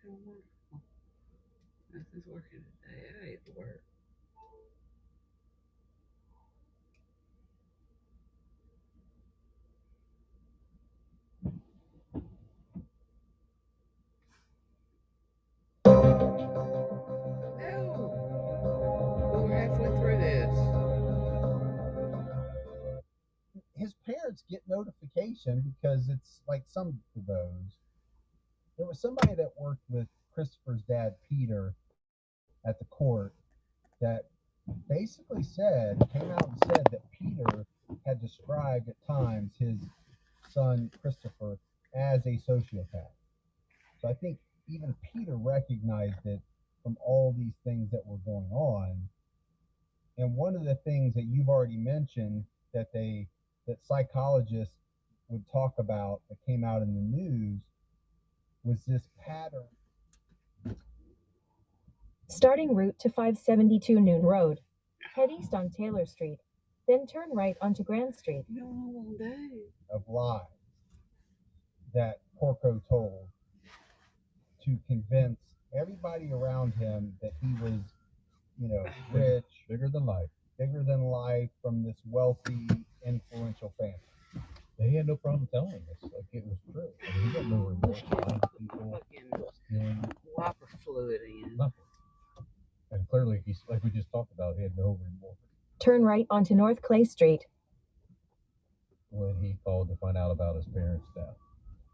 Oh, wonderful. Nothing's working today. I hate to work. No. We're halfway through this. His parents get notification because it's like some of those. There was somebody that worked with Christopher's dad, Peter, at the court that basically came out and said that Peter had described at times his son Christopher as a sociopath. So I think even Peter recognized it from all these things that were going on. And one of the things that you've already mentioned that psychologists would talk about that came out in the news was this pattern. Starting route to 572 Noon Road. Head east on Taylor Street, then turn right onto Grand Street. You don't know all day. Of lies that Porco told to convince everybody around him that he was, rich, bigger than life from this wealthy, influential family. He had no problem telling us like it was true. I mean, he got no remorse. People fucking whopper fluid in. Nothing. And clearly, he's like we just talked about. He had no remorse. Turn right onto North Clay Street. When he called to find out about his parents' death.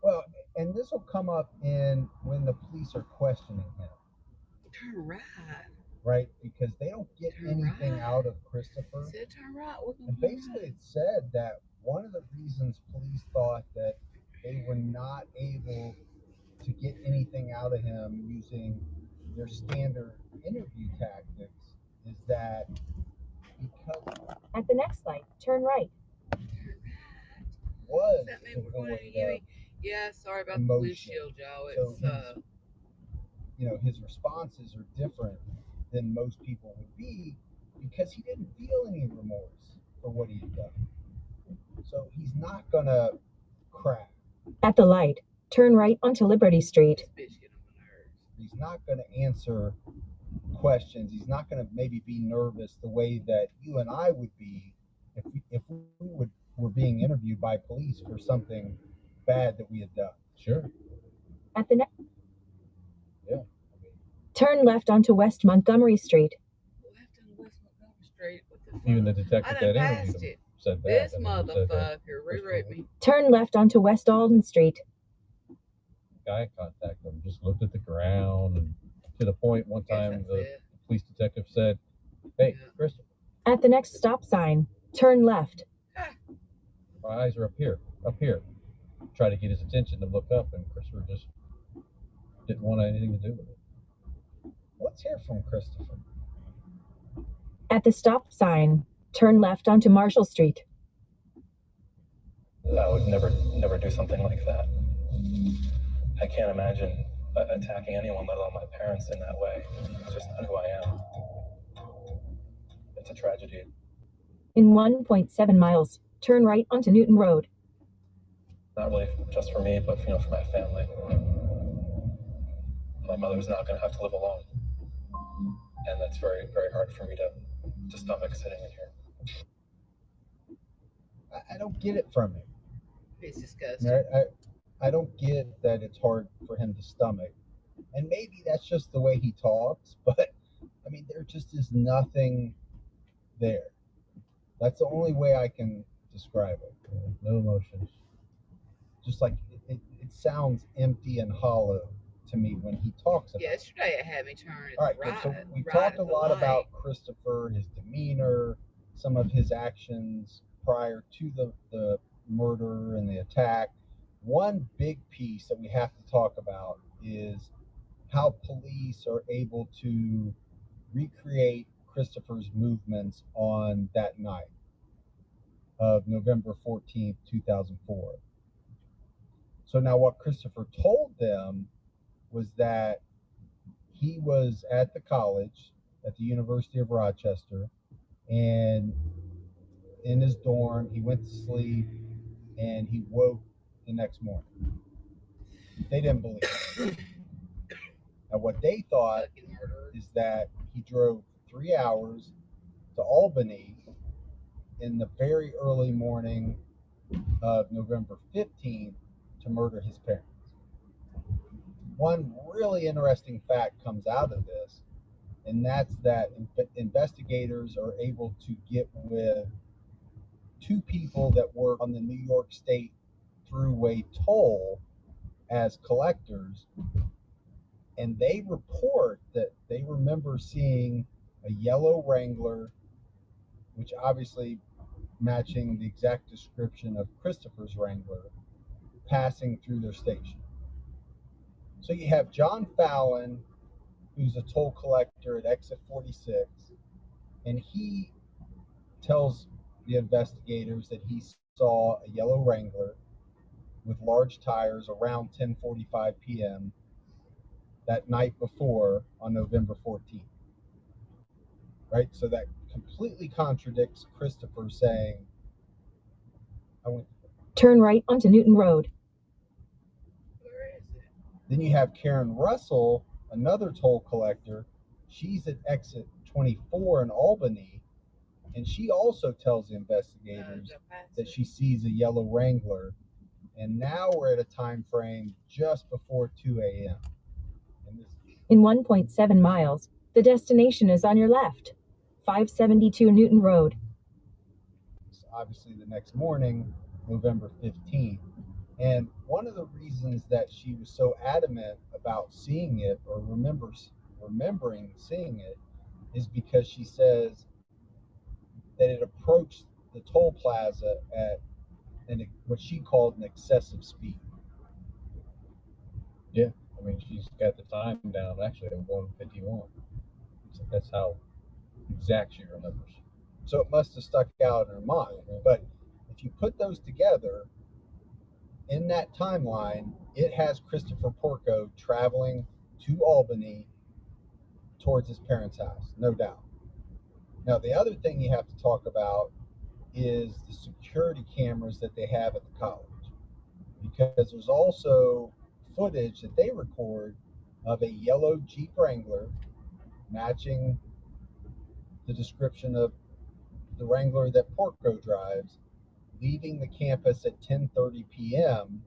Well, and this will come up in when the police are questioning him. Turn right. Right, because they don't get anything right. out of Christopher. Said turn right. And basically, it said that one of the reasons police thought that they were not able to get anything out of him using their standard interview tactics is that because at the next light, turn right. Was that mean we're going to Huey? Yeah, sorry about the windshield, Joe. It's so his responses are different than most people would be because he didn't feel any remorse for what he had done. So he's not gonna crack. At the light, turn right onto Liberty Street. He's not gonna answer questions. He's not gonna maybe be nervous the way that you and I would be if we were being interviewed by police for something bad that we had done. Sure. At the next. Yeah. Turn left onto West Montgomery Street. Left on West Montgomery Street. Even the detective that interviewed him said that. This motherfucker rewrote me. Turn left onto West Alden Street. Guy contacted him, just looked at the ground, and to the point one time the police detective said, "Hey, Christopher." At the next stop sign, turn left. My eyes are up here. Try to get his attention to look up, and Christopher just didn't want anything to do with it. Let's hear from Christopher. At the stop sign, turn left onto Marshall Street. I would never do something like that. I can't imagine attacking anyone, let alone my parents, in that way. It's just not who I am. It's a tragedy. In 1.7 miles, turn right onto Newton Road. Not really just for me, but for my family. My mother's not going to have to live alone, and that's very, very hard for me to stomach sitting in here. I don't get it from him. It's disgusting. I don't get that it's hard for him to stomach, and maybe that's just the way he talks. But I mean, there just is nothing there. That's the only way I can describe it. No emotions. Just like it sounds empty and hollow to me when he talks about Yesterday it had me turn. All right, so we talked a lot about Christopher, his demeanor, some of his actions prior to the murder and the attack. One big piece that we have to talk about is how police are able to recreate Christopher's movements on that night of November 14th, 2004. So now what Christopher told them was that he was at the college at the University of Rochester, and in his dorm, he went to sleep, and he woke the next morning. They didn't believe it. Now, what they thought Fucking murderer. is that he drove 3 hours to Albany in the very early morning of November 15th to murder his parents. One really interesting fact comes out of this, and that's that investigators are able to get with two people that work on the New York State Thruway toll as collectors, and they report that they remember seeing a yellow Wrangler, which obviously matching the exact description of Christopher's Wrangler, passing through their station. So you have John Fallon, who's a toll collector at exit 46, and he tells the investigators that he saw a yellow Wrangler with large tires around 10:45 p.m. that night before on November 14th. Right? So that completely contradicts Christopher saying, Turn right onto Newton Road. Where is it? Then you have Karen Russell, another toll collector. She's at exit 24 in Albany, and she also tells the investigators that she sees a yellow Wrangler. And now we're at a time frame just before 2 a.m. In 1.7 miles, the destination is on your left. 572 Newton Road. Obviously the next morning, November 15th. And one of the reasons that she was so adamant about seeing it or remembering seeing it is because she says that it approached the toll plaza at what she called an excessive speed. Yeah, I mean, she's got the time down actually at 1:51. So that's how exact she remembers. So it must have stuck out in her mind. But if you put those together, in that timeline, it has Christopher Porco traveling to Albany towards his parents' house, no doubt. Now, the other thing you have to talk about is the security cameras that they have at the college, because there's also footage that they record of a yellow Jeep Wrangler matching the description of the Wrangler that Porco drives, leaving the campus at 10:30 p.m.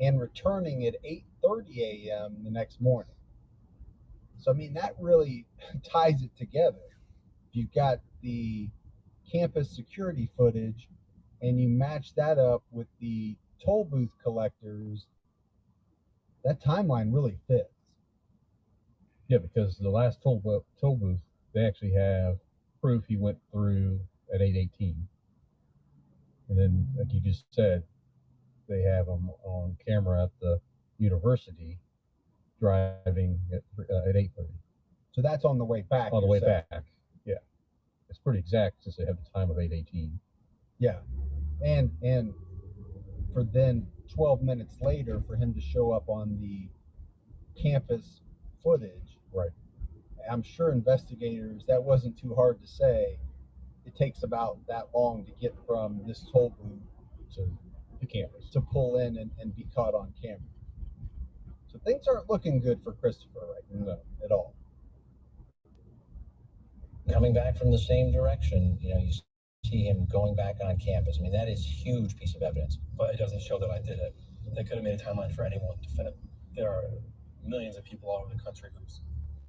and returning at 8:30 a.m. the next morning. So, I mean, that really ties it together. You've got the campus security footage and you match that up with the toll booth collectors, that timeline really fits. Yeah, because the last toll booth, they actually have proof he went through at 8:18. And then, like you just said, they have him on camera at the university driving at 8:30. So that's on the way back. On the way back, yeah. It's pretty exact since they have the time of 8:18. Yeah, and for then 12 minutes later for him to show up on the campus footage. Right. I'm sure investigators, that wasn't too hard to say. It takes about that long to get from this toll booth to the campus to pull in and be caught on camera. So things aren't looking good for Christopher right now at all. Coming back from the same direction, you see him going back on campus. I mean, that is a huge piece of evidence. But it doesn't show that I did it. They could have made a timeline for anyone to fit. There are millions of people all over the country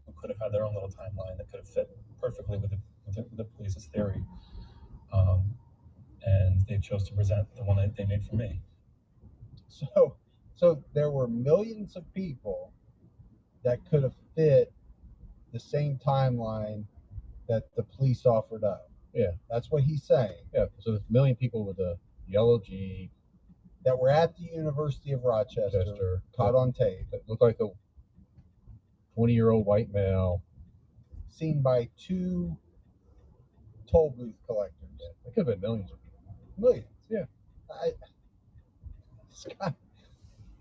who could have had their own little timeline that could have fit perfectly with the police's theory. And they chose to present the one that they made for me. So there were millions of people that could have fit the same timeline that the police offered up. Yeah. That's what he's saying. Yeah, so there's a million people with a yellow Jeep that were at the University of Rochester caught on tape. That looked like a 20-year-old white male. Seen by two toll booth collectors. Yeah, it could have been millions of people. Millions. Yeah.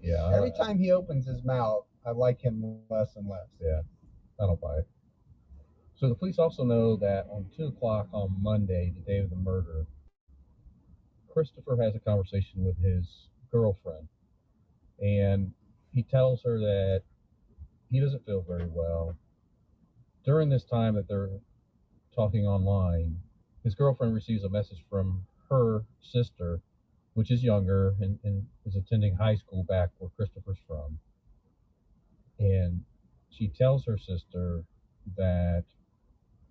Yeah. Every time he opens his mouth, I like him less and less. Yeah, I don't buy it. So the police also know that on 2 o'clock on Monday, the day of the murder, Christopher has a conversation with his girlfriend, and he tells her that he doesn't feel very well. During this time that they're talking online, his girlfriend receives a message from her sister, which is younger and is attending high school back where Christopher's from. And she tells her sister that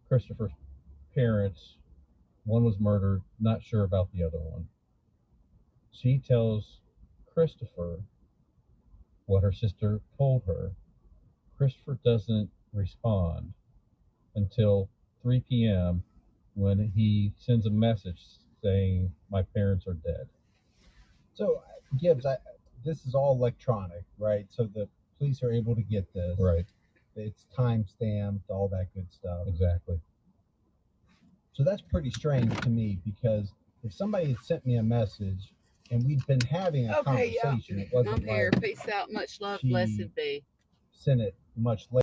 Christopher's parents, one was murdered, not sure about the other one. She tells Christopher what her sister told her. Christopher doesn't respond until 3 p.m. when he sends a message saying, "My parents are dead." So, Gibbs, this is all electronic, right? So the police are able to get this. Right, It's time stamped, all that good stuff. exactly. So that's pretty strange to me, because if somebody had sent me a message and we'd been having a Okay, yeah. conversation, it wasn't I'm here. like Peace out. Much love. she- Blessed be. sent it much later.